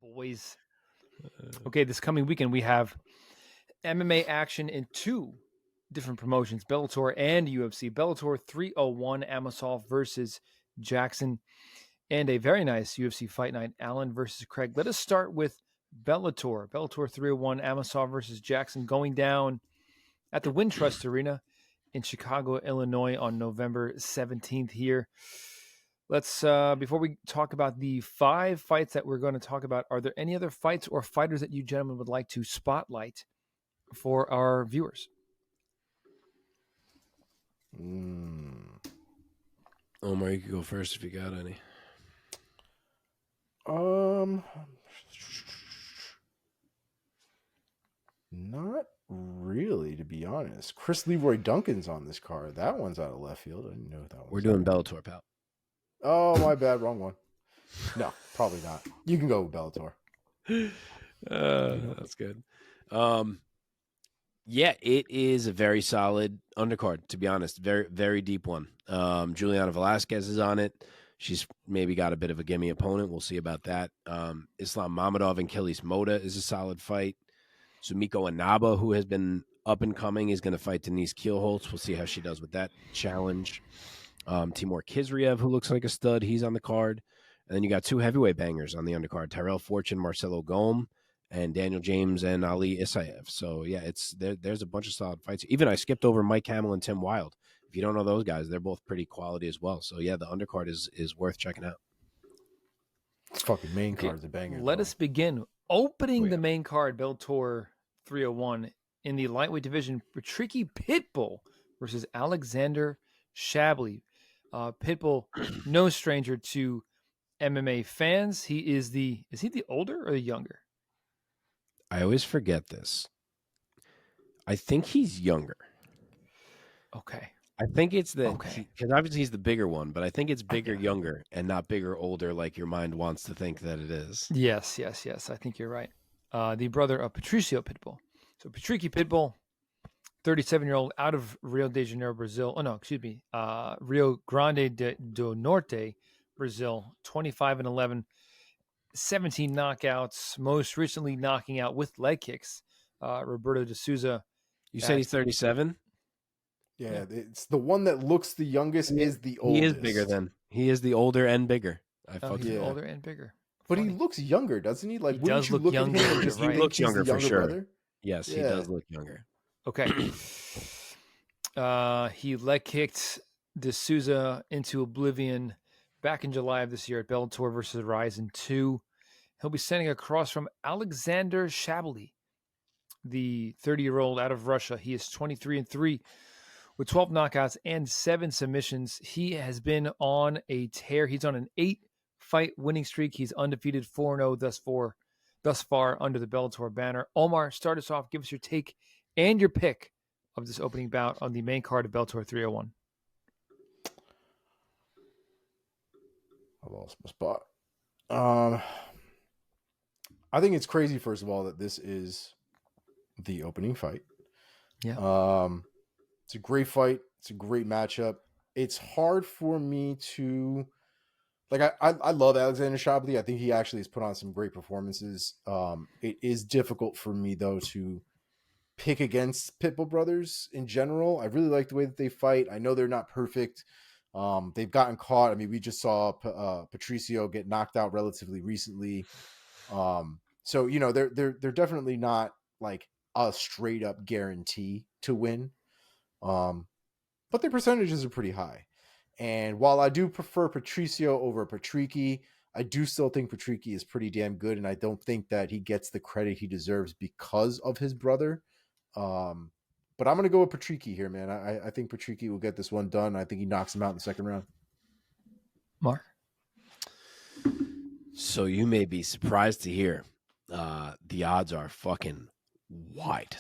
boys. Okay, this coming weekend we have MMA action in two different promotions, Bellator and UFC. Bellator 301, Amosov versus Jackson, and a very nice UFC fight night, Allen versus Craig. Let us start with Bellator. Bellator 301, Amosov versus Jackson, going down at the Wintrust Arena in Chicago, Illinois on November 17th here. Let's, before we talk about the 5 fights that we're going to talk about, are there any other fights or fighters that you gentlemen would like to spotlight for our viewers? Omar, you can go first if you got any. Not really, to be honest. Chris Leroy Duncan's on this card. That one's out of left field. I didn't know that one. We're doing Bellator, pal. Oh, my bad. Wrong one. No, probably not. You can go with Bellator. That's good. Yeah, it is a very solid undercard, to be honest. Very, very deep one. Juliana Velasquez is on it. She's maybe got a bit of a gimme opponent. We'll see about that. Islam Mamedov and Kelly's Moda is a solid fight. Sumiko Inaba, who has been up and coming, is going to fight Denise Kielholtz. We'll see how she does with that challenge. Timur Kizriev, who looks like a stud, he's on the card. And then you got 2 heavyweight bangers on the undercard, Tyrell Fortune, Marcelo Gome, and Daniel James and Ali Isaev. So, yeah, there's a bunch of solid fights. Even I skipped over Mike Hamill and Tim Wilde. If you don't know those guys, they're both pretty quality as well. So, yeah, the undercard is worth checking out. This fucking main card's a banger. Let us begin. Opening the main card, Bellator 301, in the lightweight division, Patricky Pitbull versus Alexander Shabily. Pitbull, no stranger to MMA fans. Is he the older or the younger? I always forget this. I think he's younger. Okay. I think it's because obviously he's the bigger one, but I think it's bigger, younger, and not bigger, older, like your mind wants to think that it is. Yes. I think you're right. The brother of Patricio Pitbull. So Patricky Pitbull, 37-year-old, out of Rio de Janeiro, Brazil. Oh, no, excuse me. Rio Grande do Norte, Brazil, 25-11, 17 knockouts, most recently knocking out with leg kicks Roberto de Souza. You said he's 37? Yeah, it's the one that looks the youngest is the oldest. He is bigger then. He is the older and bigger. He's older and bigger. But he looks younger, doesn't he? Like, he wouldn't does you look younger. At him and just Right. think He looks he's younger the for sure. Brother? Yes, he does look younger. Okay. He leg kicked de Souza into oblivion back in July of this year at Bellator versus Ryzen 2. He'll be standing across from Alexander Shabily, the 30-year-old out of Russia. He is 23-3 with 12 knockouts and 7 submissions. He has been on a tear. He's on an 8-fight winning streak. He's undefeated, 4-0 thus far under the Bellator banner. Omar, start us off. Give us your take and your pick of this opening bout on the main card of Bellator 301. I lost my spot. I think it's crazy, first of all, that this is the opening fight. Yeah. It's a great fight. It's a great matchup. It's hard for me to I love Alexander Shabily. I think he actually has put on some great performances. It is difficult for me though to pick against Pitbull brothers in general. I really like the way that they fight. I know they're not perfect. They've gotten caught. I mean, we just saw Patricio get knocked out relatively recently. So you know they're definitely not like a straight up guarantee to win. But their percentages are pretty high. And while I do prefer Patricio over Patricky, I do still think Patricky is pretty damn good, and I don't think that he gets the credit he deserves because of his brother. But I'm going to go with Patricky here, man. I think Patricky will get this one done. I think he knocks him out in the second round. Mark? So you may be surprised to hear the odds are fucking wide.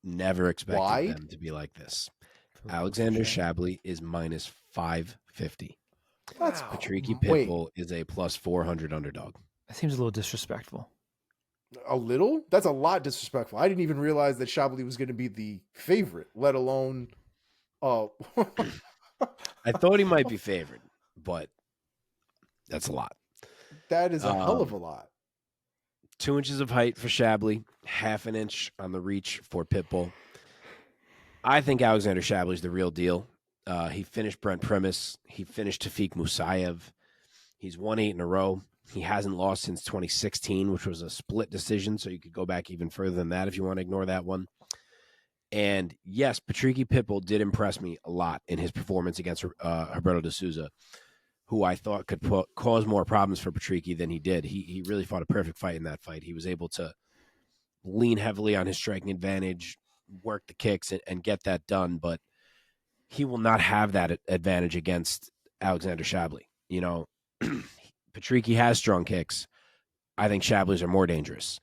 Never expected them to be like this. Alexander Shabily is minus 550. That's Patricky Pitbull is a plus 400 underdog. That seems a little disrespectful. A little? That's a lot disrespectful. I didn't even realize that Shabily was going to be the favorite, let alone. I thought he might be favored, but that's a lot. That is a hell of a lot. 2 inches of height for Shabily, half an inch on the reach for Pitbull. I think Alexander Shabli's the real deal. He finished Brent Primus. He finished Tafik Musayev. He's won 8 in a row. He hasn't lost since 2016, which was a split decision, so you could go back even further than that if you want to ignore that one. And yes, Patricky Pitbull did impress me a lot in his performance against Roberto de Souza, who I thought could cause more problems for Patricky than he did. He really fought a perfect fight in that fight. He was able to lean heavily on his striking advantage, work the kicks, and get that done. But he will not have that advantage against Alexander Shabily. You know, Patricky has strong kicks. I think Shabli's are more dangerous.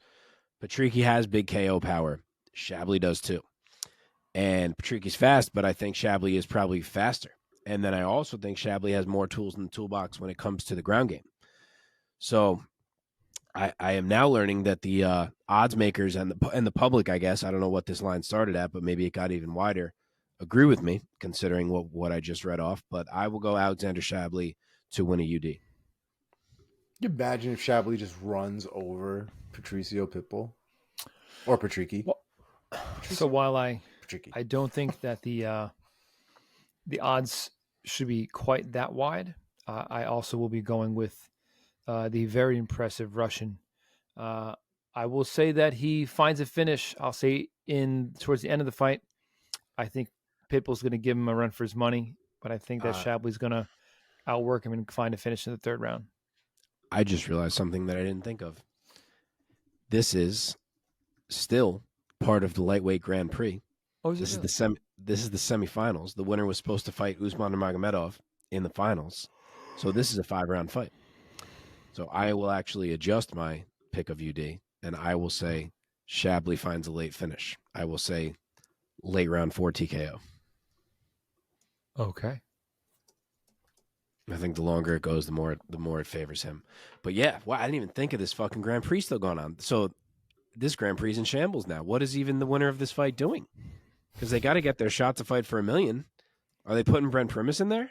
Patricky has big KO power. Shabily does too. And Patricky's fast, but I think Shabily is probably faster. And then I also think Shabily has more tools in the toolbox when it comes to the ground game. So I am now learning that the odds makers and the public, I guess, I don't know what this line started at, but maybe it got even wider, agree with me, considering what I just read off. But I will go Alexander Shabily to win a UD. Can you imagine if Shabily just runs over Patricio Pitbull? Or Patricky? Well, so while Patricky. I don't think that the odds should be quite that wide, I also will be going with the very impressive Russian. I will say that he finds a finish. I'll say towards the end of the fight, I think Pitbull's going to give him a run for his money, but I think that Shabli's going to outwork him and find a finish in the third round. I just realized something that I didn't think of. This is still part of the lightweight Grand Prix. Oh, is this it is really? this is the semifinals. The winner was supposed to fight Usman Nurmagomedov in the finals. So this is a 5-round fight. So I will actually adjust my pick of UD, and I will say Shabily finds a late finish. I will say late round 4 TKO. Okay. I think the longer it goes, the more it favors him. But yeah, wow, I didn't even think of this fucking Grand Prix still going on. So this Grand Prix is in shambles now. What is even the winner of this fight doing? Because they got to get their shot to fight for $1 million. Are they putting Brent Primus in there,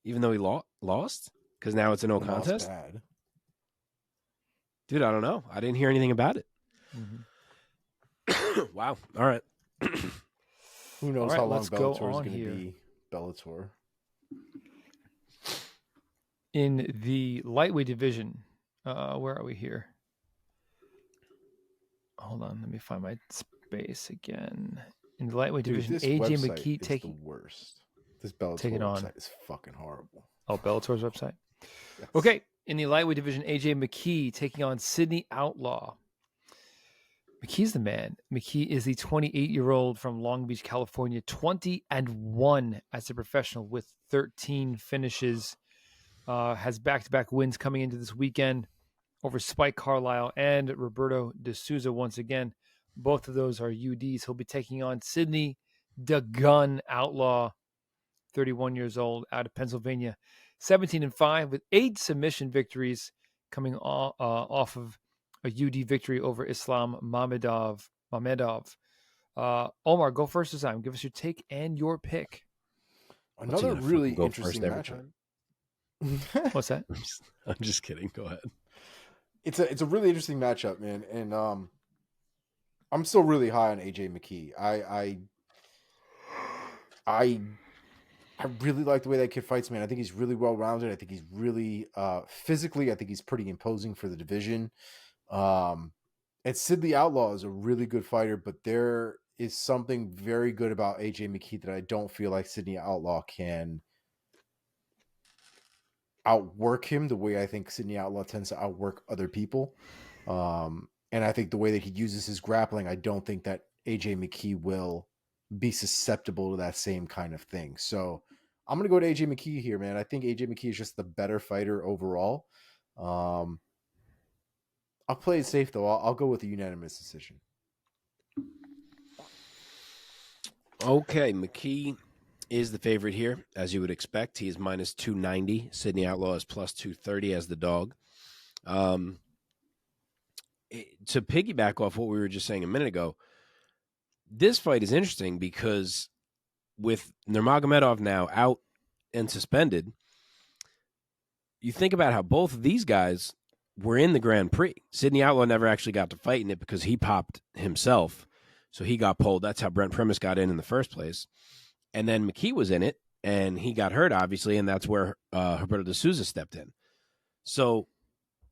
even though he lost? Because now it's a no contest. Bad. Dude, I don't know. I didn't hear anything about it. Mm-hmm. Wow. All right. Who knows All right, how long let's go Bellator is on going to here. be Bellator. In the lightweight division, where are we here? Hold on, let me find my space again. In the lightweight division, this AJ website McKee is taking the worst. This Bellator taking on. website is fucking horrible. Oh, Bellator's website. Yes. Okay, in the lightweight division, AJ McKee taking on Sidney Outlaw. McKee's the man. McKee is the 28-year-old from Long Beach, California, 20-1 as a professional with 13 finishes. Has back-to-back wins coming into this weekend over Spike Carlisle and Roberto de Souza once again. Both of those are UDs. He'll be taking on Sidney the Gun Outlaw, 31 years old, out of Pennsylvania, 17-5 with 8 submission victories coming off of a UD victory over Islam Mamedov. Omar, go first this time. Give us your take and your pick. Another really interesting matchup. What's that? I'm just kidding. Go ahead. It's a really interesting matchup, man, and I'm still really high on AJ McKee. I really like the way that kid fights, man. I think he's really well rounded. I think he's really physically. I think he's pretty imposing for the division. And Sidney Outlaw is a really good fighter, but there is something very good about AJ McKee that I don't feel like Sidney Outlaw can outwork him the way I think Sidney Outlaw tends to outwork other people. And I think the way that he uses his grappling, I don't think that AJ McKee will be susceptible to that same kind of thing. So I'm going to go to AJ McKee here, man. I think AJ McKee is just the better fighter overall. I'll play it safe, though. I'll go with a unanimous decision. Okay, McKee is the favorite here, as you would expect. He is minus 290. Sidney Outlaw is plus 230 as the dog. To piggyback off what we were just saying a minute ago, this fight is interesting because with Nurmagomedov now out and suspended, you think about how both of these guys we're in the Grand Prix. Sidney Outlaw never actually got to fight in it because he popped himself. So he got pulled. That's how Brent Primus got in the first place. And then McKee was in it, and he got hurt, obviously, and that's where Roberto de Souza stepped in. So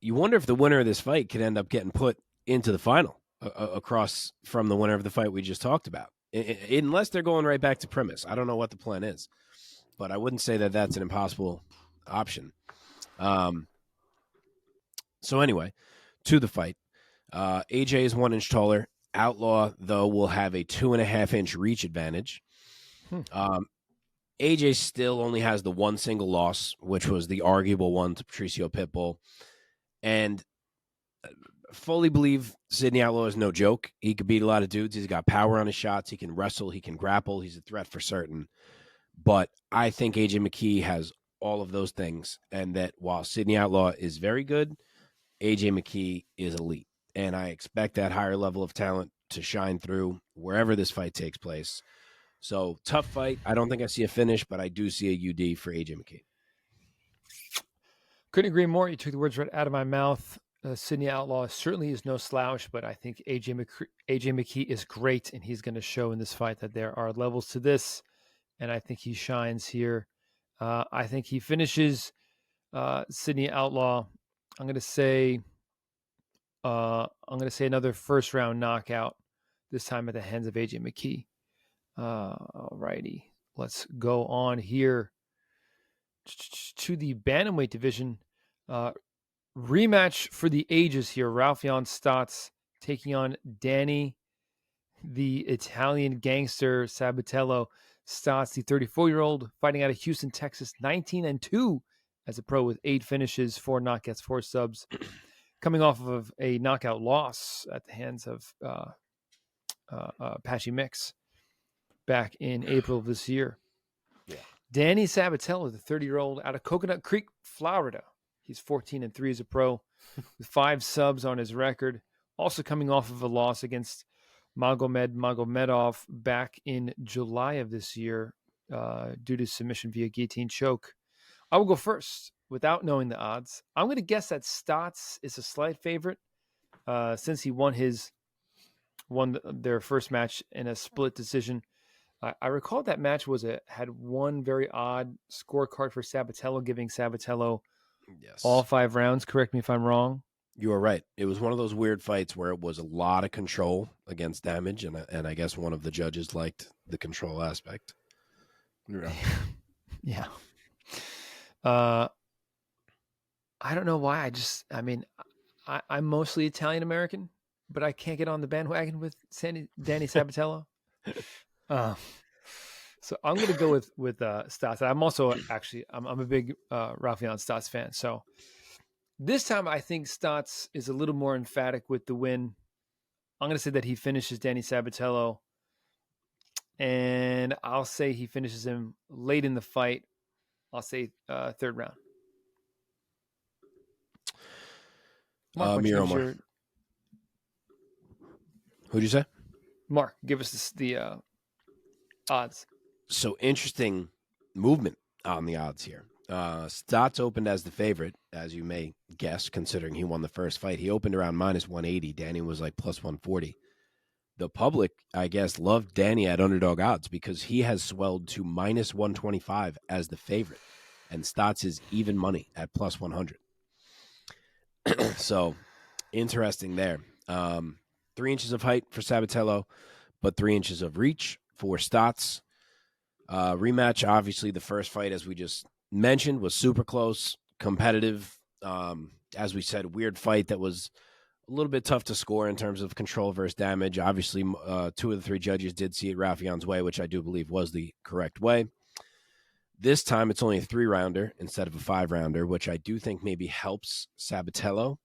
you wonder if the winner of this fight could end up getting put into the final across from the winner of the fight we just talked about, unless they're going right back to Primus. I don't know what the plan is, but I wouldn't say that that's an impossible option. So anyway, to the fight. AJ is 1 inch taller. Outlaw, though, will have a 2.5 inch reach advantage. AJ still only has the one single loss, which was the arguable one to Patricio Pitbull. And fully believe Sidney Outlaw is no joke. He could beat a lot of dudes. He's got power on his shots. He can wrestle. He can grapple. He's a threat for certain. But I think AJ McKee has all of those things. And that while Sidney Outlaw is very good, AJ McKee is elite. And I expect that higher level of talent to shine through wherever this fight takes place. So, tough fight. I don't think I see a finish, but I do see a UD for AJ McKee. Couldn't agree more. You took the words right out of my mouth. Sidney Outlaw certainly is no slouch, but I think AJ McKee is great, and he's going to show in this fight that there are levels to this, and I think he shines here. I think he finishes Sidney Outlaw. I'm going to say another first round knockout, this time at the hands of AJ McKee. All righty, let's go on here to the bantamweight division. Rematch for the ages here. Raufeon Stots taking on Danny, the Italian gangster Sabatello. Stots, the 34-year-old, fighting out of Houston, Texas, 19-2 as a pro with 8 finishes, 4 knockouts, 4 subs, coming off of a knockout loss at the hands of Patchy Mix back in April of this year. Yeah. Danny Sabatello, the 30-year-old out of Coconut Creek, Florida. He's 14-3 as a pro with 5 subs on his record. Also coming off of a loss against Magomedov back in July of this year due to submission via guillotine choke. I will go first without knowing the odds. I'm going to guess that Stots is a slight favorite since he won their first match in a split decision. I recall that match had one very odd scorecard for Sabatello, giving Sabatello all 5 rounds. Correct me if I'm wrong. You are right. It was one of those weird fights where it was a lot of control against damage, and I guess one of the judges liked the control aspect. Yeah. I don't know why. I'm mostly Italian American, but I can't get on the bandwagon with Danny Sabatello. So I'm going to go with Stots. I'm also I'm a big Raufeon Stots fan. So this time I think Stots is a little more emphatic with the win. I'm going to say that he finishes Danny Sabatello, and I'll say he finishes him late in the fight. I'll say 3rd round. Mark, Omar. Who'd you say? Mark, give us the odds. So interesting movement on the odds here. Stots opened as the favorite, as you may guess, considering he won the first fight. He opened around -180. Danny was like +140. The public, I guess, loved Danny at underdog odds because he has swelled to -125 as the favorite, and Stots is even money at +100. So interesting there. 3 inches of height for Sabatello, but 3 inches of reach for Stots. Rematch, obviously, the first fight, as we just mentioned, was super close, competitive. As we said, weird fight that was a little bit tough to score in terms of control versus damage. Obviously, 2 of the 3 judges did see it Raufeon's way, which I do believe was the correct way. This time, it's only a 3-rounder instead of a 5-rounder, which I do think maybe helps Sabatello,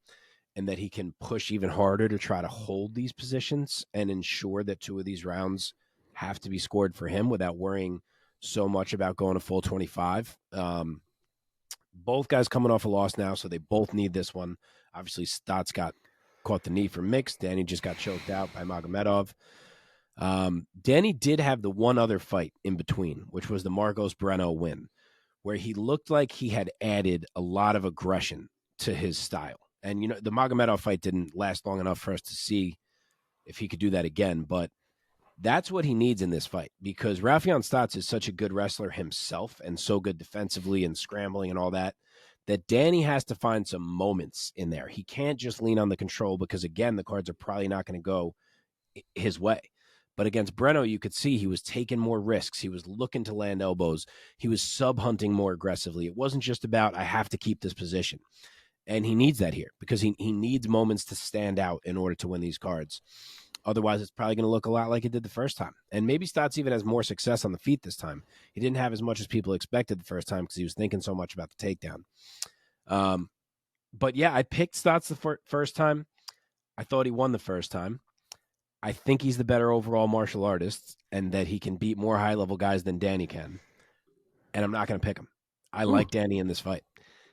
and that he can push even harder to try to hold these positions and ensure that 2 of these rounds have to be scored for him without worrying so much about going a full 25. Both guys coming off a loss now, so they both need this one. Obviously, Stots caught the knee for Mix. Danny just got choked out by Magomedov. Danny did have the one other fight in between, which was the Marcos Breno win, where he looked like he had added a lot of aggression to his style. And, the Magomedov fight didn't last long enough for us to see if he could do that again. But that's what he needs in this fight, because Raufeon Stots is such a good wrestler himself and so good defensively and scrambling and all that, that Danny has to find some moments in there. He can't just lean on the control because, again, the cards are probably not going to go his way. But against Breno, you could see he was taking more risks. He was looking to land elbows. He was sub-hunting more aggressively. It wasn't just about, I have to keep this position. And he needs that here because he needs moments to stand out in order to win these cards. Otherwise, it's probably going to look a lot like it did the first time. And maybe Stots even has more success on the feet this time. He didn't have as much as people expected the first time because he was thinking so much about the takedown. But yeah, I picked Stots the first time. I thought he won the first time. I think he's the better overall martial artist and that he can beat more high-level guys than Danny can. And I'm not going to pick him. I like Danny in this fight.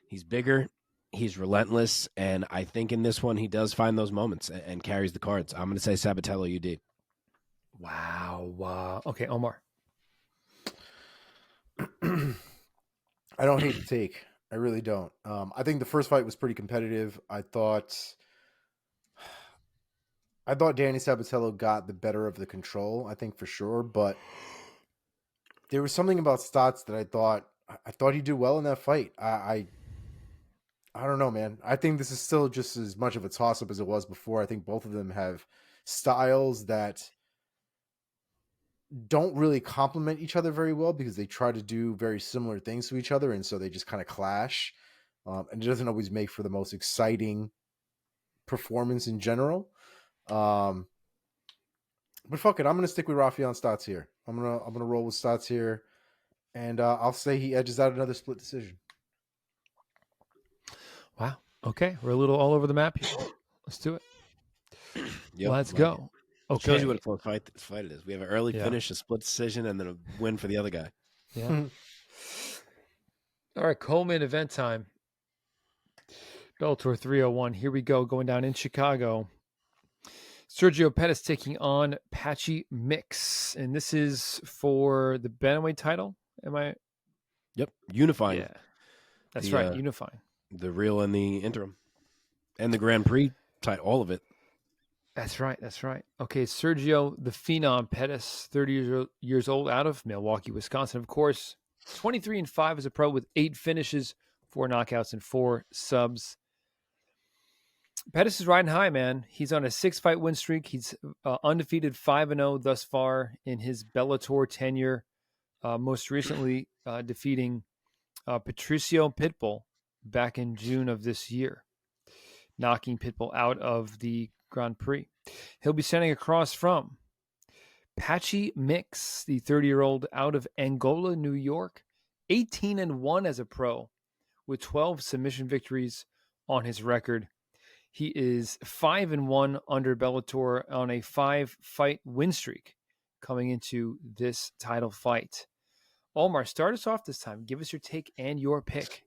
He's bigger. He's relentless, and I think in this one he does find those moments and carries the cards. I'm going to say Sabatello UD. Wow. Okay, Omar. I don't hate the take. I really don't. I think the first fight was pretty competitive. I thought Danny Sabatello got the better of the control, I think for sure, but there was something about Stots that I thought he'd do well in that fight. I don't know, man. I think this is still just as much of a toss-up as it was before. I think both of them have styles that don't really complement each other very well because they try to do very similar things to each other, and so they just kind of clash. And it doesn't always make for the most exciting performance in general. But fuck it, I'm gonna stick with Raufeon Stots here. I'm gonna roll with Stots here, and I'll say he edges out another split decision. Wow. Okay, we're a little all over the map here. Let's do it. Yep, Let's go. Okay. Shows you what a close fight it is. We have an early finish, a split decision, and then a win for the other guy. Yeah. All right, Coleman event time. Bellator 301. Here we go, going down in Chicago. Sergio Pettis taking on Patchy Mix, and this is for the bantamweight title. Am I? Yep, unifying. Yeah, that's right, unifying. The real and the interim, and the Grand Prix title, all of it. That's right. Okay, Sergio, the Phenom Pettis, 30 years old, out of Milwaukee, Wisconsin, of course. 23-5 as a pro with 8 finishes, 4 knockouts, and 4 subs. Pettis is riding high, man. He's on a 6-fight win streak. He's undefeated 5-0 thus far in his Bellator tenure. Most recently defeating Patricio Pitbull back in June of this year, knocking Pitbull out of the Grand Prix. He'll be standing across from Patchy Mix, the 30-year-old out of Angola, New York, 18-1 as a pro with 12 submission victories on his record. He is 5-1 under Bellator on a 5-fight win streak coming into this title fight. Omar, start us off this time. Give us your take and your pick.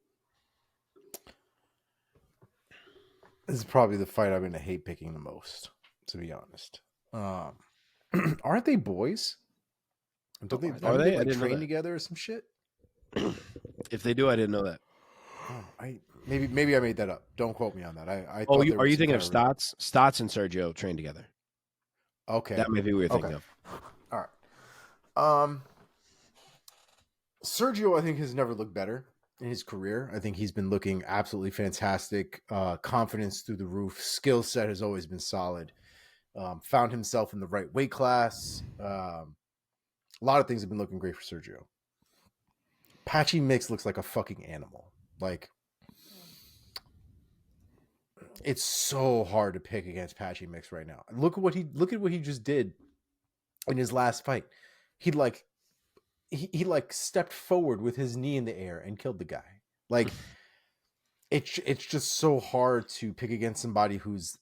This is probably the fight I'm going to hate picking the most, to be honest. Aren't they boys? Don't they? Are they? Like, train together or some shit? If they do, I didn't know that. Oh, maybe I made that up. Don't quote me on that. I are you thinking of Stots? Stots and Sergio train together. Okay, that may be what you're thinking of. All right. Sergio, I think, has never looked better in his career. I think he's been looking absolutely fantastic. Confidence through the roof. Skill set has always been solid. Found himself in the right weight class. A lot of things have been looking great for Sergio. Patchy Mix looks like a fucking animal. Like, it's so hard to pick against Patchy Mix right now. Look at what he just did in his last fight. He stepped forward with his knee in the air and killed the guy. Like, it's just so hard to pick against somebody who's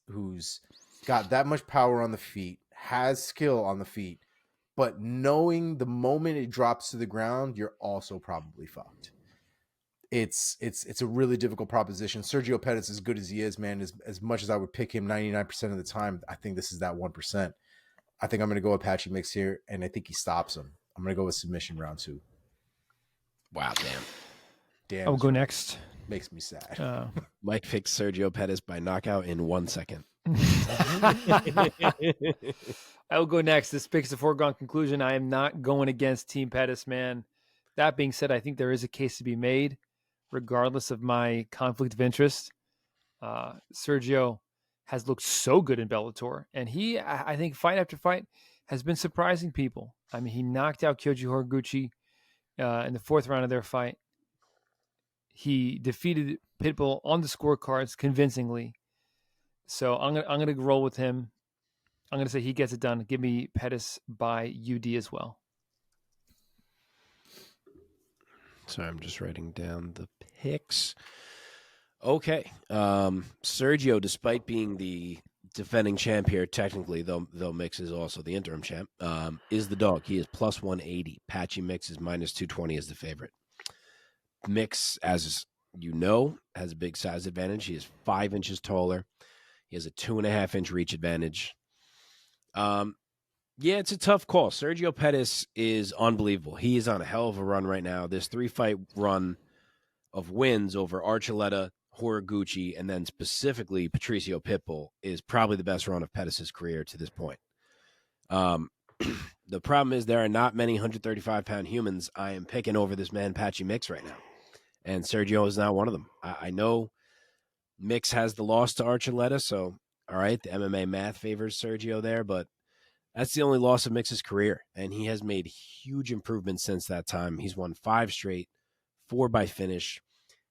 got that much power on the feet, has skill on the feet, but knowing the moment it drops to the ground, you're also probably fucked. It's a really difficult proposition. Sergio Pettis, as good as he is, man, as much as I would pick him 99% of the time, I think this is that 1%. I think I'm going to go with Patchy Mix here, and I think he stops him. I'm going to go with submission round 2. Wow, damn. I'll go next. makes me sad. Mike picks Sergio Pettis by knockout in 1 second. I will go next. This pick's a foregone conclusion. I am not going against Team Pettis, man. That being said, I think there is a case to be made, regardless of my conflict of interest. Sergio has looked so good in Bellator, and he, I think, fight after fight, has been surprising people. I mean, he knocked out Kyoji Horiguchi in the 4th round of their fight. He defeated Pitbull on the scorecards convincingly. So I'm gonna roll with him. I'm gonna say he gets it done. Give me Pettis by UD as well. Sorry, I'm just writing down the picks. Okay. Sergio, despite being the defending champ here, technically, though Mix is also the interim champ, is the dog. He is plus 180. Patchy Mix is minus 220 as the favorite. Mix, as you know, has a big size advantage. He is 5 inches taller. He has a 2.5-inch reach advantage. Yeah, it's a tough call. Sergio Pettis is unbelievable. He is on a hell of a run right now. This 3-fight run of wins over Archuleta, Horiguchi, and then specifically Patricio Pitbull is probably the best run of Pettis' career to this point. The problem is there are not many 135-pound humans I am picking over this man Patchy Mix right now. And Sergio is not one of them. I know Mix has the loss to Archuleta, so all right, the MMA math favors Sergio there, but that's the only loss of Mix's career, and he has made huge improvements since that time. He's won 5 straight, 4 by finish.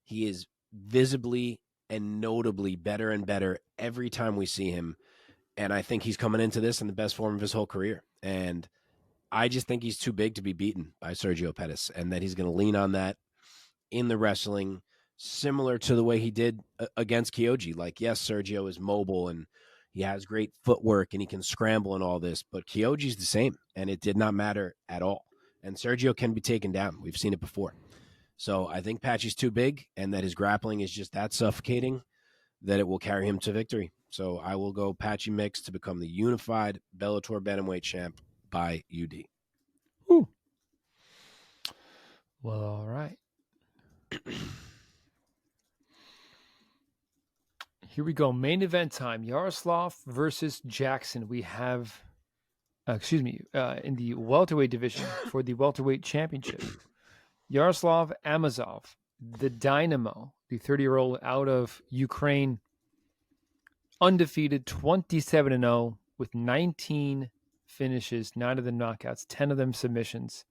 He is visibly and notably better and better every time we see him, and I think he's coming into this in the best form of his whole career. And I just think he's too big to be beaten by Sergio Pettis, and that he's going to lean on that in the wrestling, similar to the way he did against Kyoji. Like, yes, Sergio is mobile and he has great footwork and he can scramble and all this, but Kyoji's the same, and it did not matter at all. And Sergio can be taken down. We've seen it before. So I think Patchy's too big, and that his grappling is just that suffocating that it will carry him to victory. So I will go Patchy Mix to become the unified Bellator bantamweight champ by UD. Ooh. Well, all right. Here we go. Main event time. Yaroslav versus Jackson. We have, in the welterweight division for the welterweight championship. Yaroslav Amosov, the Dynamo, the 30-year-old out of Ukraine, undefeated, 27-0 with 19 finishes, 9 of them knockouts, 10 of them submissions.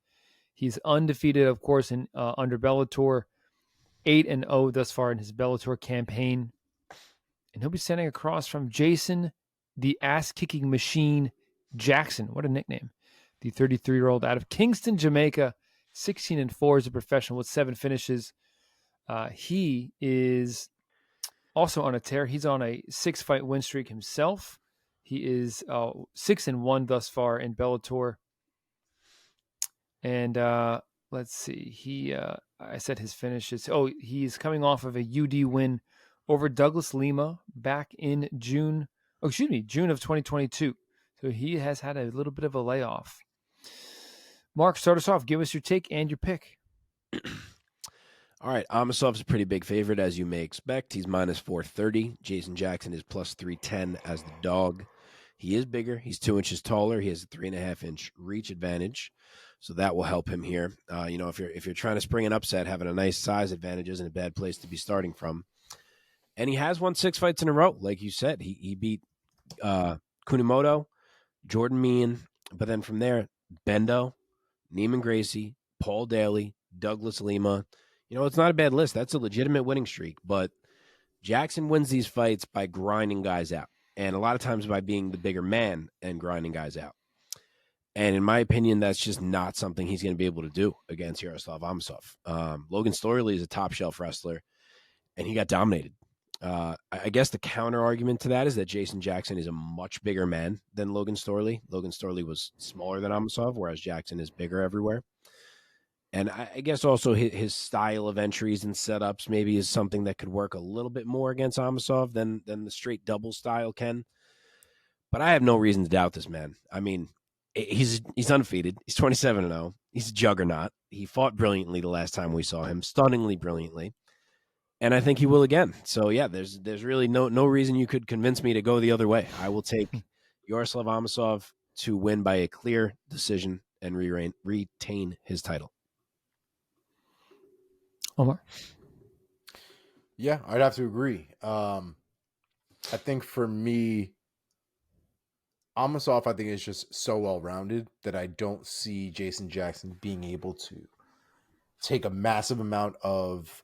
He's undefeated, of course, in under Bellator, 8-0 thus far in his Bellator campaign. And he'll be standing across from Jason, the ass-kicking machine, Jackson. What a nickname. The 33-year-old out of Kingston, Jamaica, 16-4 as a professional with 7 finishes. He is also on a tear. He's on a 6-fight win streak himself. He is 6-1 thus far in Bellator. And let's see. I said his finishes. Oh, he's coming off of a UD win over Douglas Lima back in June of 2022. So he has had a little bit of a layoff. Mark, start us off. Give us your take and your pick. All right, Amosov's a pretty big favorite, as you may expect. He's minus 430. Jason Jackson is plus 310 as the dog. He is bigger. He's 2 inches taller. He has a 3.5-inch reach advantage, so that will help him here. If you're trying to spring an upset, having a nice size advantage isn't a bad place to be starting from. And he has won 6 fights in a row, like you said. He beat Kunimoto, Jordan Meehan, but then from there, Bendo, Neiman Gracie, Paul Daly, Douglas Lima. It's not a bad list. That's a legitimate winning streak. But Jackson wins these fights by grinding guys out, and a lot of times by being the bigger man and grinding guys out. And in my opinion, that's just not something he's going to be able to do against Yaroslav Amosov. Logan Storley is a top-shelf wrestler, and he got dominated. I guess the counter argument to that is that Jason Jackson is a much bigger man than Logan Storley. Logan Storley was smaller than Amosov, whereas Jackson is bigger everywhere. And I guess also his style of entries and setups maybe is something that could work a little bit more against Amosov than the straight double style can. But I have no reason to doubt this man. I mean, he's undefeated. He's 27-0. He's a juggernaut. He fought brilliantly the last time we saw him, stunningly brilliantly. And I think he will again. So yeah, there's really no reason you could convince me to go the other way. I will take Yaroslav Amosov to win by a clear decision and retain his title. Omar? Yeah, I'd have to agree. I think for me, Amosov, I think, is just so well rounded that I don't see Jason Jackson being able to take a massive amount of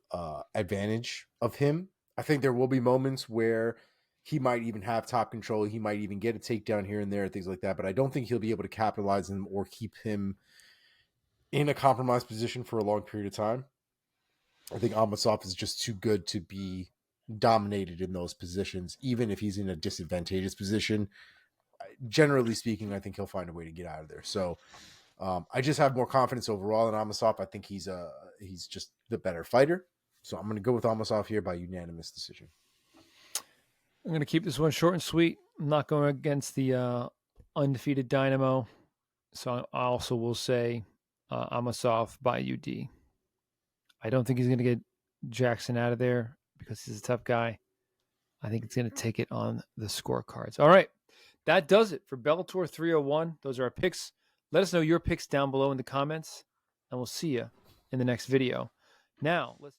advantage of him. I think there will be moments where he might even have top control. He might even get a takedown here and there, things like that. But I don't think he'll be able to capitalize on him or keep him in a compromised position for a long period of time. I think Amosov is just too good to be dominated in those positions, even if he's in a disadvantageous position. Generally speaking, I think he'll find a way to get out of there. So I just have more confidence overall in Amosov. I think he's just the better fighter. So I'm going to go with Amosov here by unanimous decision. I'm going to keep this one short and sweet. I'm not going against the undefeated Dynamo. So I also will say Amosov by UD. I don't think he's going to get Jackson out of there because he's a tough guy. I think it's going to take it on the scorecards. All right. That does it for Bellator 301. Those are our picks. Let us know your picks down below in the comments, and we'll see you in the next video. Now, let's